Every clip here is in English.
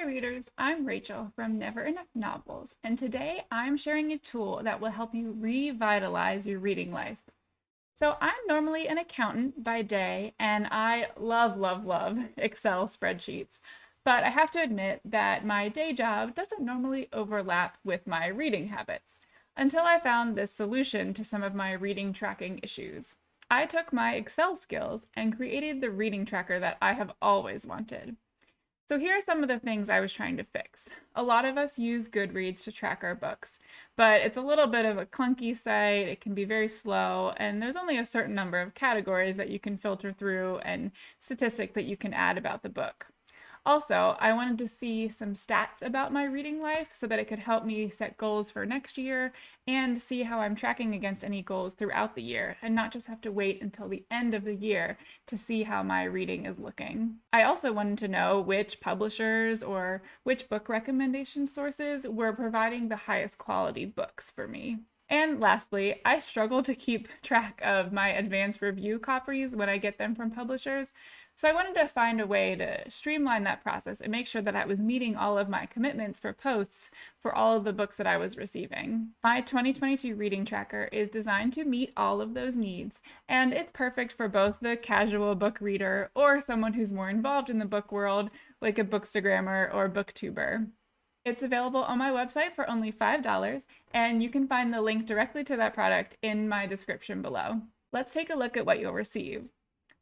Hi readers, I'm Rachel from Never Enough Novels, and today I'm sharing a tool that will help you revitalize your reading life. So I'm normally an accountant by day, and I love Excel spreadsheets. But I have to admit that my day job doesn't normally overlap with my reading habits until I found this solution to some of my reading tracking issues. I took my Excel skills and created the reading tracker that I have always wanted. So here are some of the things I was trying to fix. A lot of us use Goodreads to track our books, but it's a little bit of a clunky site. It can be very slow, and there's only a certain number of categories that you can filter through and statistics that you can add about the book. Also, I wanted to see some stats about my reading life so that it could help me set goals for next year and see how I'm tracking against any goals throughout the year and not just have to wait until the end of the year to see how my reading is looking. I also wanted to know which publishers or which book recommendation sources were providing the highest quality books for me. And lastly, I struggle to keep track of my advanced review copies when I get them from publishers. So I wanted to find a way to streamline that process and make sure that I was meeting all of my commitments for posts for all of the books that I was receiving. My 2022 reading tracker is designed to meet all of those needs, and it's perfect for both the casual book reader or someone who's more involved in the book world, like a bookstagrammer or booktuber. It's available on my website for only $5, and you can find the link directly to that product in my description below. Let's take a look at what you'll receive.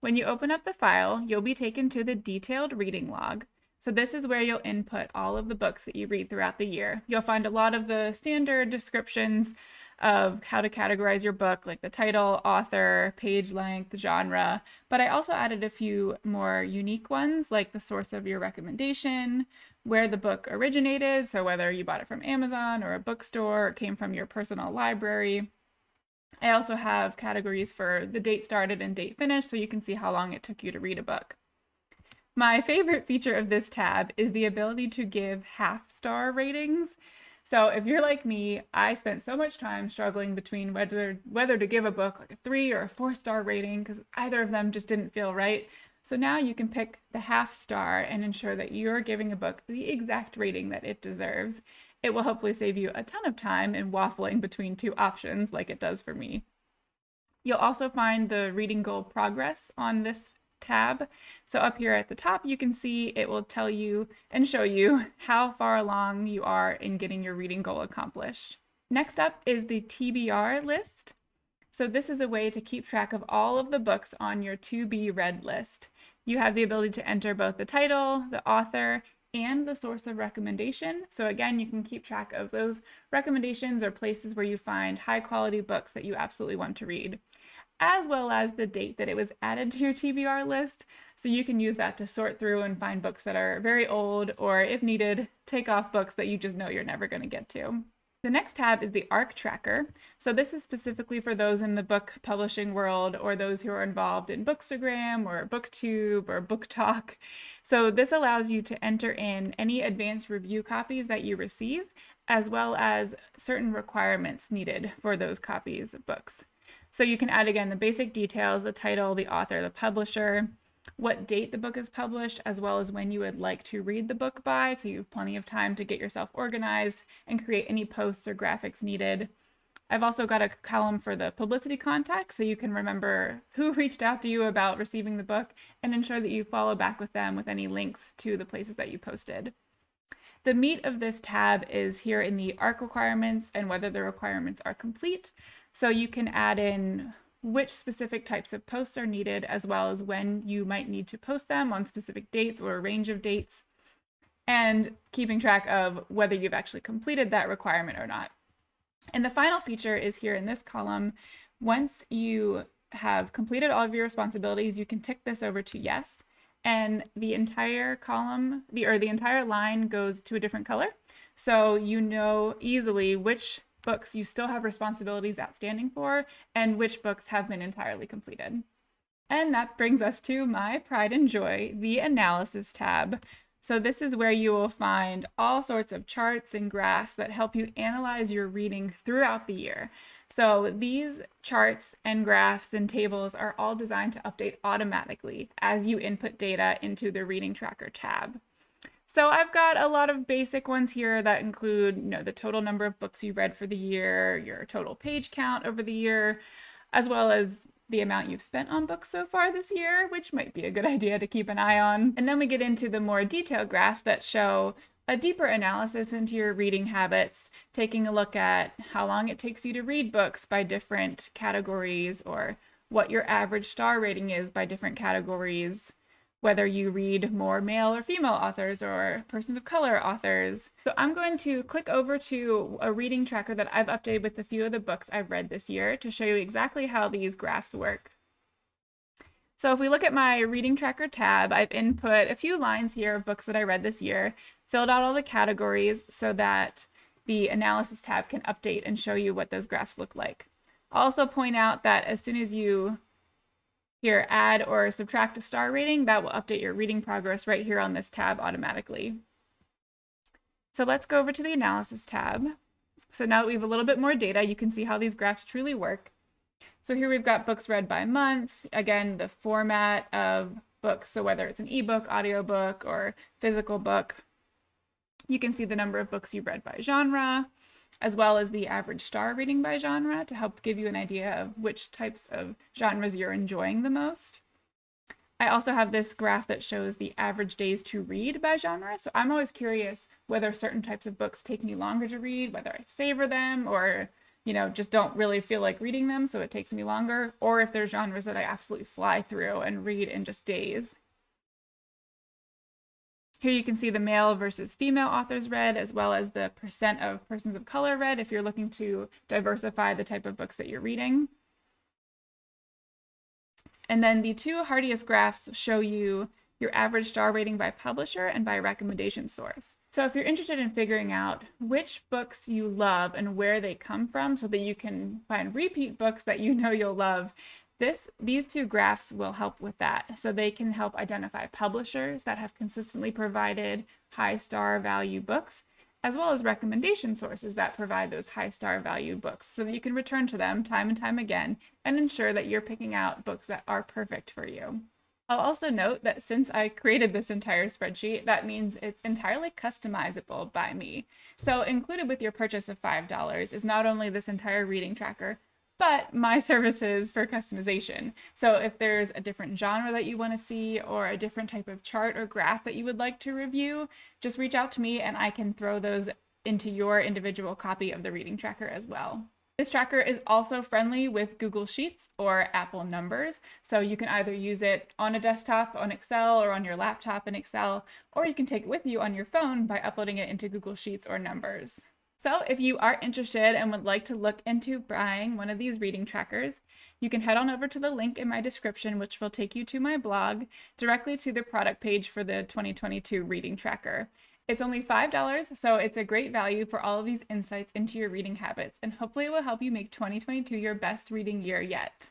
When you open up the file, you'll be taken to the detailed reading log. So this is where you'll input all of the books that you read throughout the year. You'll find a lot of the standard descriptions of how to categorize your book, like the title, author, page length, genre, but I also added a few more unique ones, like the source of your recommendation, where the book originated, so whether you bought it from Amazon or a bookstore, or came from your personal library. I also have categories for the date started and date finished, so you can see how long it took you to read a book. My favorite feature of this tab is the ability to give half-star ratings. So if you're like me, I spent so much time struggling between whether to give a book like a 3 or a 4-star rating because either of them just didn't feel right. So now you can pick the half star and ensure that you're giving a book the exact rating that it deserves. It will hopefully save you a ton of time in waffling between two options like it does for me. You'll also find the reading goal progress on this tab. So up here at the top, you can see it will tell you and show you how far along you are in getting your reading goal accomplished. Next up is the TBR list. So this is a way to keep track of all of the books on your to be read list. You have the ability to enter both the title, the author, and the source of recommendation. So again, you can keep track of those recommendations or places where you find high quality books that you absolutely want to read, as well as the date that it was added to your TBR list. So you can use that to sort through and find books that are very old, or if needed, take off books that you just know you're never going to get to. The next tab is the Ark Tracker. So this is specifically for those in the book publishing world or those who are involved in Bookstagram or BookTube or BookTok. So this allows you to enter in any advanced review copies that you receive, as well as certain requirements needed for those copies of books. So you can add again the basic details, the title, the author, the publisher, what date the book is published, as well as when you would like to read the book by, so you have plenty of time to get yourself organized and create any posts or graphics needed. I've also got a column for the publicity contact, so you can remember who reached out to you about receiving the book and ensure that you follow back with them with any links to the places that you posted. The meat of this tab is here in the ARC requirements and whether the requirements are complete. So you can add in which specific types of posts are needed, as well as when you might need to post them on specific dates or a range of dates, and keeping track of whether you've actually completed that requirement or not. And the final feature is here in this column. Once you have completed all of your responsibilities, you can tick this over to yes, and the entire column, the entire line goes to a different color. So you know easily which books you still have responsibilities outstanding for and which books have been entirely completed. And that brings us to my pride and joy, the analysis tab. So this is where you will find all sorts of charts and graphs that help you analyze your reading throughout the year. So these charts and graphs and tables are all designed to update automatically as you input data into the reading tracker tab. So I've got a lot of basic ones here that include, the total number of books you read for the year, your total page count over the year, as well as the amount you've spent on books so far this year, which might be a good idea to keep an eye on. And then we get into the more detailed graphs that show a deeper analysis into your reading habits, taking a look at how long it takes you to read books by different categories, or what your average star rating is by different categories, whether you read more male or female authors or persons of color authors. So I'm going to click over to a reading tracker that I've updated with a few of the books I've read this year to show you exactly how these graphs work. So if we look at my reading tracker tab, I've input a few lines here of books that I read this year, filled out all the categories so that the analysis tab can update and show you what those graphs look like. I'll also point out that as soon as you here add or subtract a star rating, that will update your reading progress right here on this tab automatically. So let's go over to the analysis tab. So now that we have a little bit more data, you can see how these graphs truly work. So here we've got books read by month, again, the format of books, so whether it's an ebook, audiobook, or physical book. You can see the number of books you've read by genre, as well as the average star rating by genre to help give you an idea of which types of genres you're enjoying the most. I also have this graph that shows the average days to read by genre. So I'm always curious whether certain types of books take me longer to read, whether I savor them or, just don't really feel like reading them, so it takes me longer, or if there's genres that I absolutely fly through and read in just days. Here you can see the male versus female authors read, as well as the percent of persons of color read if you're looking to diversify the type of books that you're reading. And then the two hardiest graphs show you your average star rating by publisher and by recommendation source. So if you're interested in figuring out which books you love and where they come from so that you can find repeat books that you'll love, these two graphs will help with that. So they can help identify publishers that have consistently provided high star value books, as well as recommendation sources that provide those high star value books so that you can return to them time and time again and ensure that you're picking out books that are perfect for you. I'll also note that since I created this entire spreadsheet, that means it's entirely customizable by me. So included with your purchase of $5 is not only this entire reading tracker, but my services for customization. So if there's a different genre that you want to see or a different type of chart or graph that you would like to review, just reach out to me and I can throw those into your individual copy of the reading tracker as well. This tracker is also friendly with Google Sheets or Apple Numbers, so you can either use it on a desktop on Excel or on your laptop in Excel, or you can take it with you on your phone by uploading it into Google Sheets or Numbers. So if you are interested and would like to look into buying one of these reading trackers, you can head on over to the link in my description, which will take you to my blog, directly to the product page for the 2022 reading tracker. It's only $5, so it's a great value for all of these insights into your reading habits, and hopefully it will help you make 2022 your best reading year yet.